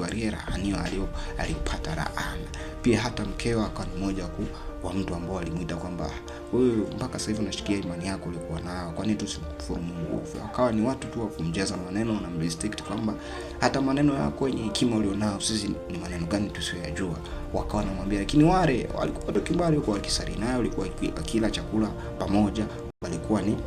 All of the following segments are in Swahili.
mtu aliyelaaniwa alipata laana. Pia hata mkewe akawa ni mmoja wa mtu ambao alimuita kwamba wewe mpaka sasa hivi unashikia imani yako ulikuwa nayo, kwa nini tusikufuru Mungu? Akawa ni watu tu wa kumjaza maneno na mrestrict kwamba hata maneno yako yenye hekima ulionao sisi ni maneno gani tusiyojua. Wakawa wanamwambia, lakini wale walikuwa tukibali kwa kisari nayo, walikuwa kila chakula pamoja, walikuwa ni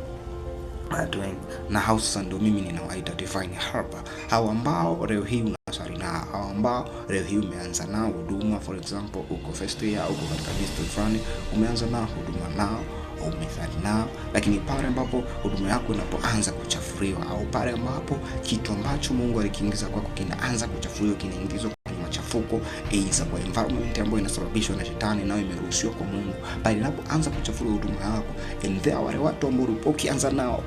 watu wengi. Na hao sasa ndio mimi ninawaita divine helper, hao ambao leo hii unasali nao, hao ambao leo hii umeanza nao huduma. For example, uko first year, uko katika district fulani, umeanza nao huduma nao, umesali nao, lakini pale ambapo huduma yako inapoanza kuchafuliwa, au pale ambapo kitu ambacho Mungu alikiingiza kwako kinaanza kuchafuliwa, kinaingizwa kwenye machafuko, aidha kwa environment ambayo inasababishwa na shetani nayo imeruhusiwa kwa Mungu, pale inapoanza kuchafuliwa huduma yako, and there wale watu ambao ulipokianza nao,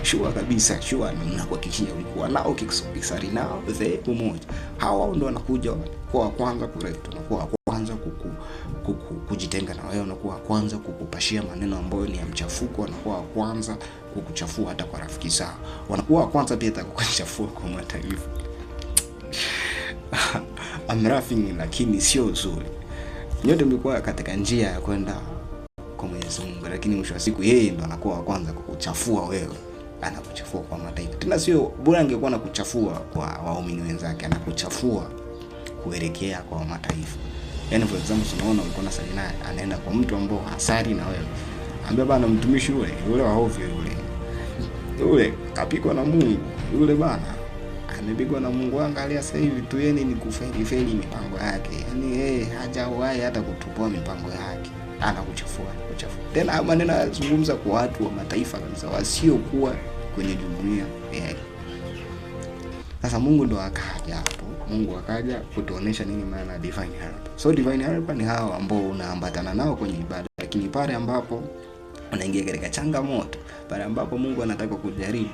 sure kabisa, sure nakuhakikishia ulikuwa nao ukisali nao the mmoja, hao ndio wanakuja kwa kwanza kuleta, na kwa kwanza kujitenga na wewe, na kwa kwanza kukupashia maneno ambayo ni ya mchafuko, wanakuwa kwanza kukuchafua hata kwa rafiki zao, wanakuwa kwanza pia kukuchafua kwa mataifa. I'm laughing, lakini sio nzuri. Nyote mlikuwa katika njia ya kwenda kwa Mwenyezi Mungu, lakini mwisho wa siku yeye ndo anakuwa kwanza kukuchafua wewe, anakuchafua kwa mataifa. Tena sio bora angekuwa anakuchafua kwa waumini wenzake, anakuchafua kuelekea kwa mataifa. Yani for example, unaona ulikuwa na sali naye, anaenda kwa mtu ambao hasari na wewe, ambia bana mtumishi yule wa hovyo yule kapikwa na Mungu, yule bana amepigwa na Mungu, angalia sasa hivi tu yeye ni kufeli mipango yake, yani yeye hajawahi hata kutupoa mipango yake, anakuchafua. Tena maneno yanazungumza kwa watu wa mataifa kabisa, wasiokuwa kwenye jumuiya yake. Sasa Mungu ndo akaja hapo, Mungu akaja kutuonesha nini maana divine helper. So divine helper ni hao ambao unaambatana nao kwenye ibada, lakini pale ambapo unaingia katika changamoto, pale ambapo Mungu anataka kujaribu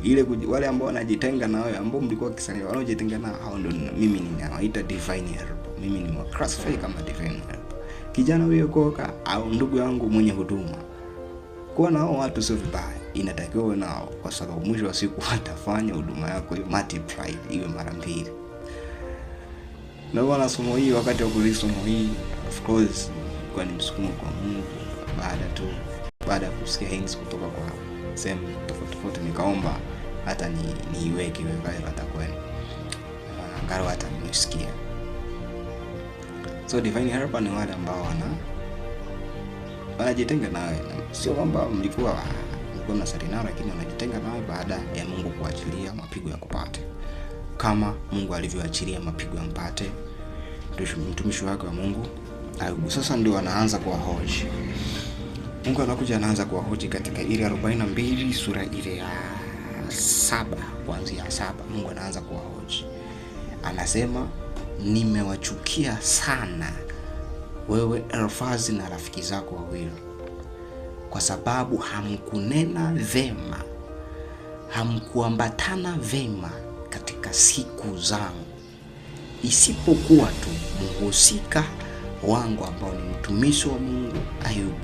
ile wale ambao wanajitenga na wewe, ambao mlikuwa kisali, wanaojitenga na hao ndio mimi ninawaita divine helper. Mimi ni classify kama divine helper. Kijana wewe koka au ndugu yangu mwenye huduma, kwa nao watu sio vibaya, inatakiwa uwe nao, kwa sababu mwisho wa siku watafanya huduma yako multiply iwe mara 2. Na wana somo hii, wakati wa kulisoma hii, of course kwa ni msukumo kwa Mungu, baada ya kusikia hints kutoka kwa sehemu tofauti, nikaomba hata niiweke pale hata kwenu angalau hata msikie. So divine helper ni wale ambao wanajitenga nawe, sio kwamba mlikuwa mnasali nao, lakini wanajitenga nawe baada ya Mungu kuachilia mapigo ya kupate, kama Mungu alivyoachilia mapigo ya mpate mtumishi wake wa Mungu Ayubu. Sasa ndio anaanza kuwahoji. Mungu anakuja anaanza kuwahoji katika ile 42 sura ile ya 7, kuanzia 7. Mungu anaanza kuwahoji, anasema, nimewachukia sana wewe Elfazi na rafiki zako wawili, kwa sababu hamkunena vema, hamkuambatana vema katika siku zangu, isipokuwa tu mhusika wangu ambao ni mtumishi wa Mungu Ayubu,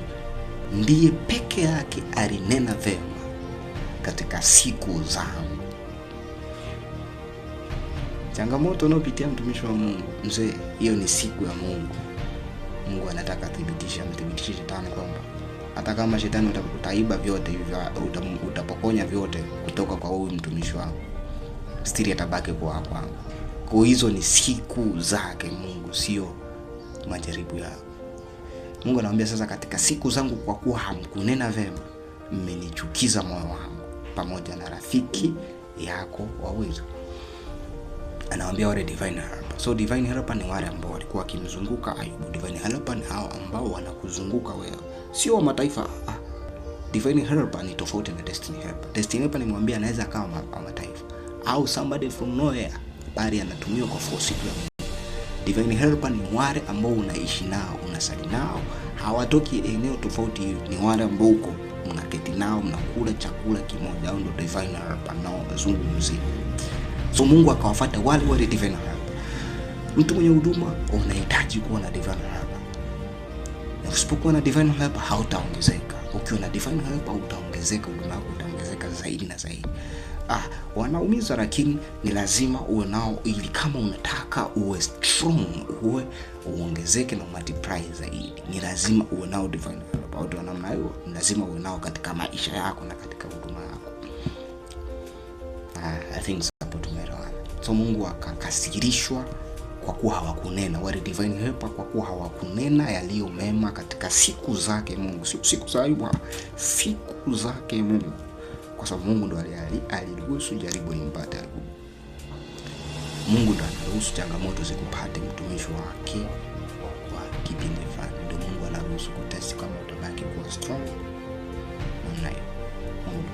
ndiye peke yake alinena vema katika siku zangu. Changamoto unayopitia mtumishi wa Mungu, mzee, hiyo ni siku ya Mungu. Mungu anataka mthibitishe shetani kwamba hata kama shetani utakutaiba vyote hivyo, utapokonya vyote kutoka kwa huyu mtumishi wangu, stiri atabaki kwa kwangu. Kwa hizo ni siku zake Mungu, sio majaribu yao. Mungu anamwambia sasa, katika siku zangu kwa kuwa hamkunena vema, mmenichukiza moyo wangu pamoja na rafiki yako wawili. Anamwambia wale divine helper. So divine helper ni wale ambao walikuwa kimzunguka Ayubu. Divine helper ni hao ambao wanakuzunguka wewe, sio wa mataifa. Divine helper ni tofauti na destiny helper. Destiny helper nimwambia anaweza kama mataifa au somebody from nowhere, bali anatumiwa kwa force ya Mungu. Divine helper ni wale ambao unaishi nao, unasali nao, hawatoki eneo tofauti. Ni wale ambao uko mnaketi nao, mnakula chakula kimoja, au ndio divine helper nao wazungumzi. So Mungu akawafuata wale divine helper. Mtu mwenye huduma unahitaji kuwa na divine helper. Na usipokuwa na divine helper hautaongezeka. Ukiwa na divine helper utaongezeka, huduma yako itaongezeka zaidi na zaidi. wanaumiza, lakini ni lazima uwe nao, ili kama unataka uwe strong, uwe uongezeke na multiply zaidi, ni lazima uwe nao divine helper. Watu wa namna hiyo ni lazima uwe nao katika maisha yako na katika huduma yako. I think hapo tumeelewana. So Mungu akakasirishwa kwa kuwa hawakunena, wale divine helper, kwa kuwa hawakunena yaliyo mema katika siku zake Mungu. Siku za Ayubu, siku zake Mungu, kwa sababu Mungu ndo aliruhusu jaribu limpate Ayubu. Mungu ndo anaruhusu changamoto zikupate mtumishi wake kwa kipindi fulani. Ndio Mungu anaruhusu kutest kama utabaki kuwa strong. Mungu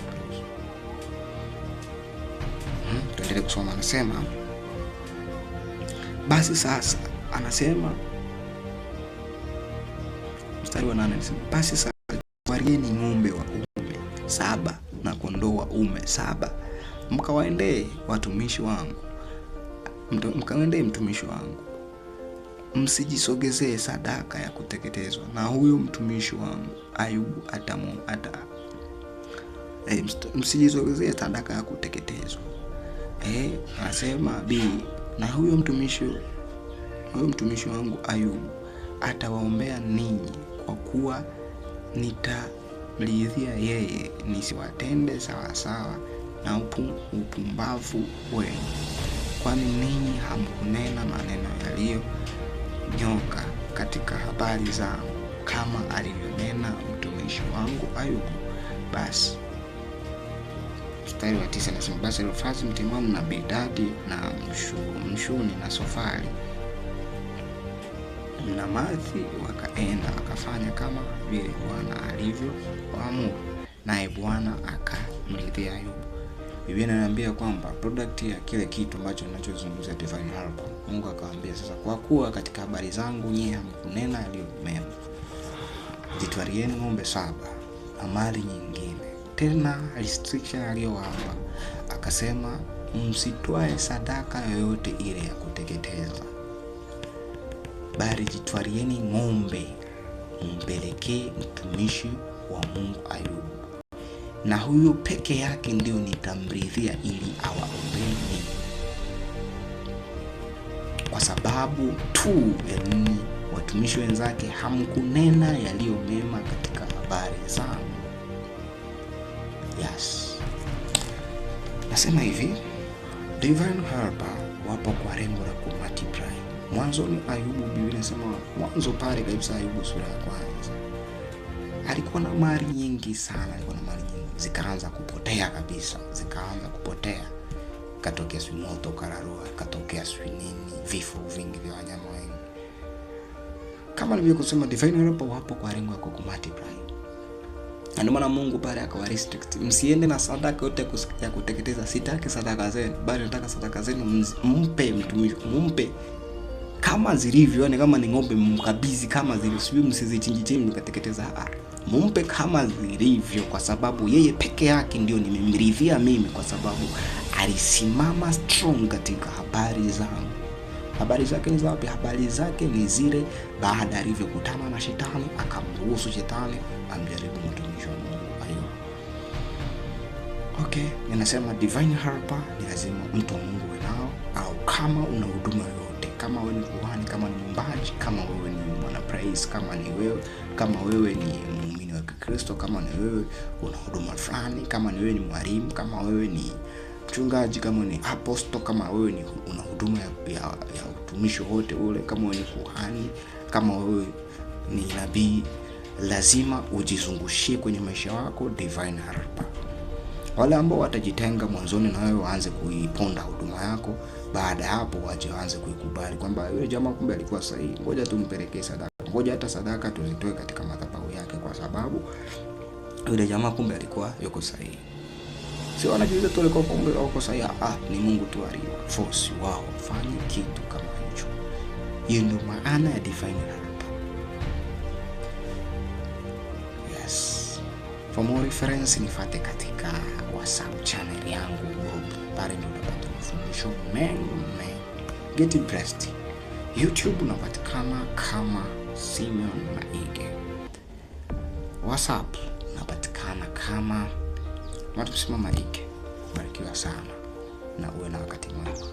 anaruhusu. Tuendelee kusoma. Anasema basi sasa, anasema mstari wa 8, anasema basi sasa warieni ng'ombe wa uume 7 na kondoo wa uume 7, mkawaendee watumishi wangu, mkawaendee mtumishi wangu, msijisogezee sadaka ya kuteketezwa, na huyo mtumishi wangu Ayubu msijisogezee sadaka ya kuteketezwa. Anasema na huyo mtumishi wangu Ayubu atawaombea ninyi, kwa kuwa nitamridhia yeye, nisiwatende sawasawa na upumbavu wenu, kwani ninyi hamkunena maneno yaliyonyoka katika habari zangu, kama alivyonena mtumishi wangu Ayubu. Basi mstari wa 9 anasema basi Elifazi Mtimamu na Bildadi na Mshuni na Sofari na Mathi wakaenda wakafanya kama vile Bwana alivyowaamuru, naye Bwana akamridhia Ayubu. Biblia inaniambia kwamba product ya kile kitu ambacho ninachozungumzia divine helper, Mungu akawaambia sasa, kwa kuwa katika habari zangu nyinyi hamkunena yaliyo mema, jitwalieni ng'ombe 7 na mali nyingine. Tena restriction aliyowapa, akasema msitwae sadaka yoyote ile ya kuteketeza, bali jitwalieni ng'ombe mpelekee mtumishi wa Mungu Ayubu, na huyo peke yake ndio nitamridhia, ili awaombee, kwa sababu tu yani watumishi wenzake hamkunena yaliyo mema katika habari zangu. Yes. Nasema hivi, divine helper wapo kwa lengo la kumultiply. Mwanzoni Ayubu, Biblia inasema mwanzo pale kabisa, Ayubu sura ya 1, alikuwa na mali nyingi sana, zikaanza kupotea kabisa, katokea moto, kararua, katokea nini, vifo vingi vya wanyama wengi. Kama nilivyosema, divine helper wapo kwa lengo la kumultiply. Ndio maana Mungu pale akawa restrict, msiende na sadaka yote ya kuteketeza, sitaki sadaka zenu, bali nataka sadaka zenu mpe mtumishi, mumpe kama zilivyo, yani kama ni ng'ombe mkabidhi kama zilivyo, sio msizichinje mkateketeza. Mumpe kama zilivyo, kwa sababu yeye peke yake ndio nimemridhia mimi, kwa sababu alisimama strong katika habari zangu. Habari zake ni wapi? Habari zake ni zile baada alivyokutana na shetani, akamruhusu shetani amjaribu mtumishi wa Mungu Ayubu. Okay, ninasema divine helper ni lazima mtu wa Mungu nao, au kama una huduma yoyote, kama wewe ni kuhani, kama ni mwimbaji, kama wewe ni mwana praise, kama wewe ni muumini wa Kristo, kama ni wewe una huduma fulani, kama ni wewe ni mwalimu, kama wewe ni mchungaji, kama ni apostle, kama wewe ni una huduma ya utumishi wote ule, kama wewe ni kuhani, kama wewe ni nabii, lazima ujizungushie kwenye maisha yako divine helper. Wale ambao watajitenga mwanzoni na wewe waanze kuiponda huduma yako, baada ya hapo waanze kuikubali kwamba yule jamaa kumbe alikuwa sahihi, ngoja tumpelekee sadaka, ngoja hata sadaka tuzitoe katika madhabahu yake, kwa sababu yule jamaa kumbe alikuwa yuko sahihi. Sio wanajiuliza tu alikuwa kumbe yuko sahihi, ni Mungu tu aliwa force wao fanye kitu kama hicho. Hiyo ndio maana ya divine helper. Yes. For more reference nifuate katika WhatsApp channel yangu group, pale ndio utapata mafundisho mengi. Get blessed. YouTube unapatikana kama Simeon Maige. WhatsApp unapatikana kama Maige. barikiwa sana na uwe na wakati mwema.